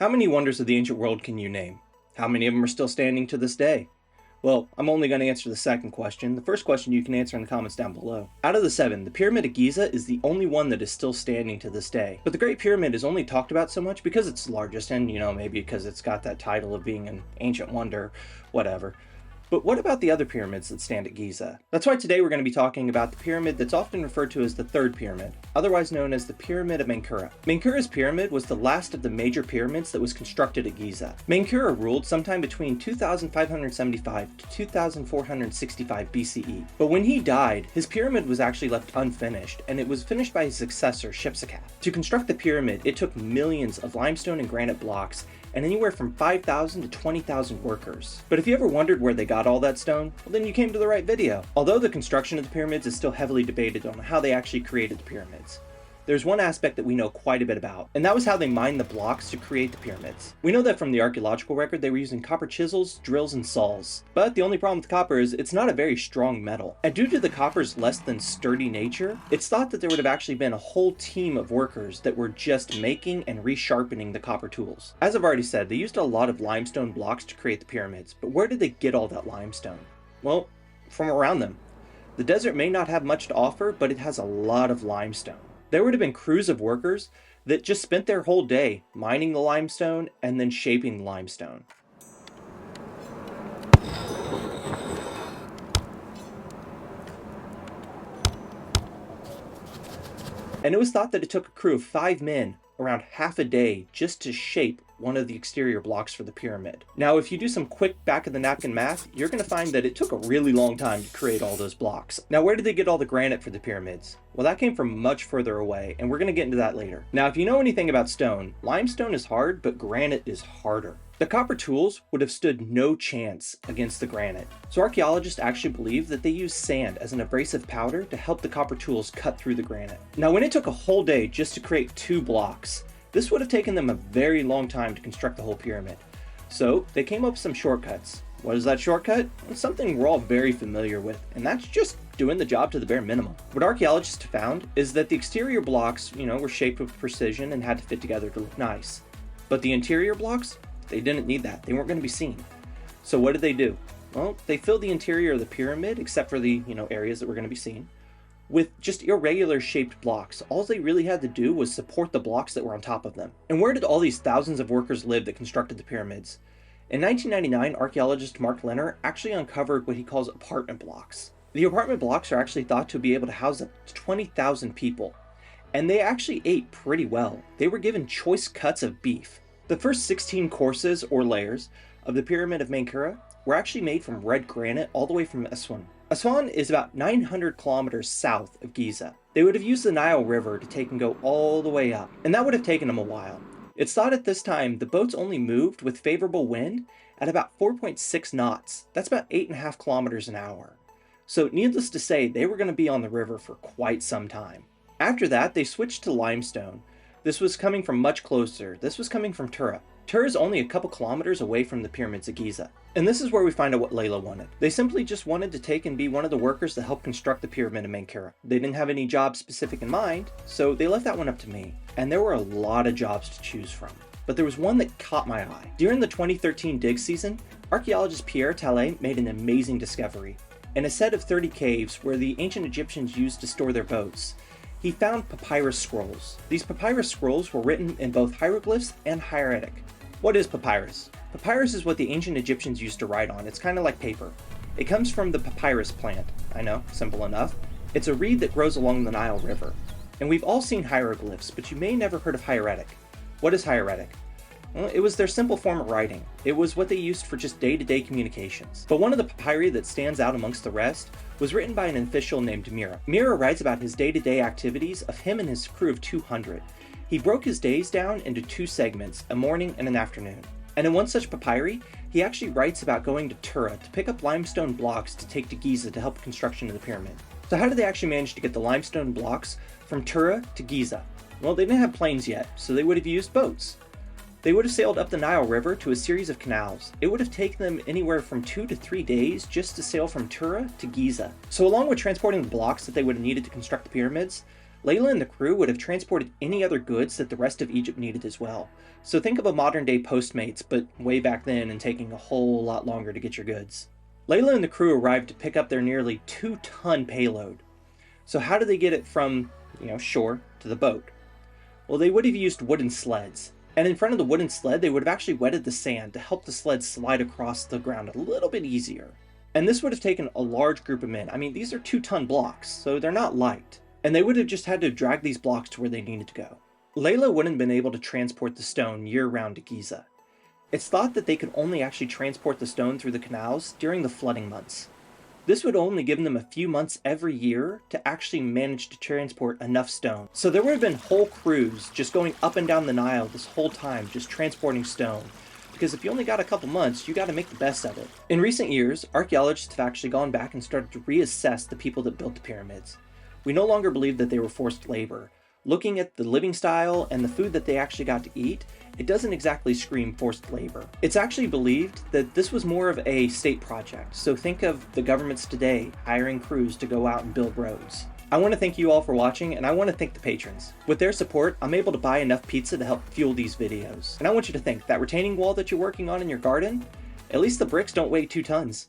How many wonders of the ancient world can you name? How many of them are still standing to this day? Well, I'm only going to answer the second question. The first question you can answer in the comments down below. Out of the 7, the Pyramid of Giza is the only one that is still standing to this day. But the Great Pyramid is only talked about so much because it's the largest and, maybe because it's got that title of being an ancient wonder, whatever. But what about the other pyramids that stand at Giza? That's why today we're going to be talking about the pyramid that's often referred to as the third pyramid, otherwise known as the Pyramid of Menkaure. Menkure's pyramid was the last of the major pyramids that was constructed at Giza. Menkaure ruled sometime between 2575 to 2465 BCE. But when he died, his pyramid was actually left unfinished, and it was finished by his successor, Shepseskaf. To construct the pyramid, it took millions of limestone and granite blocks, and anywhere from 5,000 to 20,000 workers. But if you ever wondered where they got all that stone, well then you came to the right video. Although the construction of the pyramids is still heavily debated on how they actually created the pyramids, there's one aspect that we know quite a bit about, and that was how they mined the blocks to create the pyramids. We know that from the archaeological record they were using copper chisels, drills, and saws. But the only problem with copper is it's not a very strong metal. And due to the copper's less than sturdy nature, it's thought that there would have actually been a whole team of workers that were just making and resharpening the copper tools. As I've already said, they used a lot of limestone blocks to create the pyramids, but where did they get all that limestone? Well, from around them. The desert may not have much to offer, but it has a lot of limestone. There would have been crews of workers that just spent their whole day mining the limestone and then shaping the limestone. And it was thought that it took a crew of 5 men around half a day just to shape one of the exterior blocks for the pyramid. Now, if you do some quick back of the napkin math, you're going to find that it took a really long time to create all those blocks. Now, where did they get all the granite for the pyramids? Well, that came from much further away, and we're going to get into that later. Now, if you know anything about stone, limestone is hard, but granite is harder. The copper tools would have stood no chance against the granite. So archaeologists actually believe that they used sand as an abrasive powder to help the copper tools cut through the granite. Now, when it took a whole day just to create 2 blocks, this would have taken them a very long time to construct the whole pyramid. So they came up with some shortcuts. What is that shortcut? It's something we're all very familiar with, and that's just doing the job to the bare minimum. What archaeologists found is that the exterior blocks, were shaped with precision and had to fit together to look nice. But the interior blocks, they didn't need that. They weren't going to be seen. So what did they do? Well, they filled the interior of the pyramid, except for the, areas that were going to be seen, with just irregular shaped blocks. All they really had to do was support the blocks that were on top of them. And where did all these thousands of workers live that constructed the pyramids? In 1999, archaeologist Mark Lenner actually uncovered what he calls apartment blocks. The apartment blocks are actually thought to be able to house up to 20,000 people. And they actually ate pretty well. They were given choice cuts of beef. The first 16 courses or layers of the Pyramid of Menkaure were actually made from red granite all the way from Aswan. Aswan is about 900 kilometers south of Giza. They would have used the Nile River to take and go all the way up, and that would have taken them a while. It's thought at this time the boats only moved with favorable wind at about 4.6 knots. That's about 8.5 kilometers an hour. So needless to say, they were going to be on the river for quite some time. After that, they switched to limestone. This was coming from much closer. This was coming from Tura. Tura is only a couple kilometers away from the pyramids of Giza. And this is where we find out what Layla wanted. They simply just wanted to take and be one of the workers that helped construct the Pyramid of Menkaure. They didn't have any job specific in mind, so they left that one up to me. And there were a lot of jobs to choose from. But there was one that caught my eye. During the 2013 dig season, archaeologist Pierre Tallet made an amazing discovery. In a set of 30 caves where the ancient Egyptians used to store their boats, he found papyrus scrolls. These papyrus scrolls were written in both hieroglyphs and hieratic. What is papyrus? Papyrus is what the ancient Egyptians used to write on. It's kind of like paper. It comes from the papyrus plant. I know, simple enough. It's a reed that grows along the Nile River. And we've all seen hieroglyphs, but you may never heard of hieratic. What is hieratic? Well, it was their simple form of writing. It was what they used for just day-to-day communications. But one of the papyri that stands out amongst the rest was written by an official named Mira. Mira writes about his day-to-day activities of him and his crew of 200. He broke his days down into 2 segments, a morning and an afternoon. And in one such papyri, he actually writes about going to Tura to pick up limestone blocks to take to Giza to help construction of the pyramid. So how did they actually manage to get the limestone blocks from Tura to Giza? Well, they didn't have planes yet, so they would have used boats. They would have sailed up the Nile River to a series of canals. It would have taken them anywhere from 2 to 3 days just to sail from Tura to Giza. So along with transporting the blocks that they would have needed to construct the pyramids, Layla and the crew would have transported any other goods that the rest of Egypt needed as well. So think of a modern day Postmates, but way back then and taking a whole lot longer to get your goods. Layla and the crew arrived to pick up their nearly 2-ton payload. So how did they get it from, shore to the boat? Well, they would have used wooden sleds. And in front of the wooden sled, they would have actually wetted the sand to help the sled slide across the ground a little bit easier. And this would have taken a large group of men. I mean, these are 2-ton blocks, so they're not light. And they would have just had to drag these blocks to where they needed to go. Layla wouldn't have been able to transport the stone year-round to Giza. It's thought that they could only actually transport the stone through the canals during the flooding months. This would only give them a few months every year to actually manage to transport enough stone. So there would have been whole crews just going up and down the Nile this whole time, just transporting stone. Because if you only got a couple months, you got to make the best of it. In recent years, archaeologists have actually gone back and started to reassess the people that built the pyramids. We no longer believe that they were forced labor. Looking at the living style and the food that they actually got to eat, it doesn't exactly scream forced labor. It's actually believed that this was more of a state project. So think of the governments today hiring crews to go out and build roads. I want to thank you all for watching, and I want to thank the patrons. With their support, I'm able to buy enough pizza to help fuel these videos. And I want you to think, that retaining wall that you're working on in your garden, at least the bricks don't weigh 2 tons.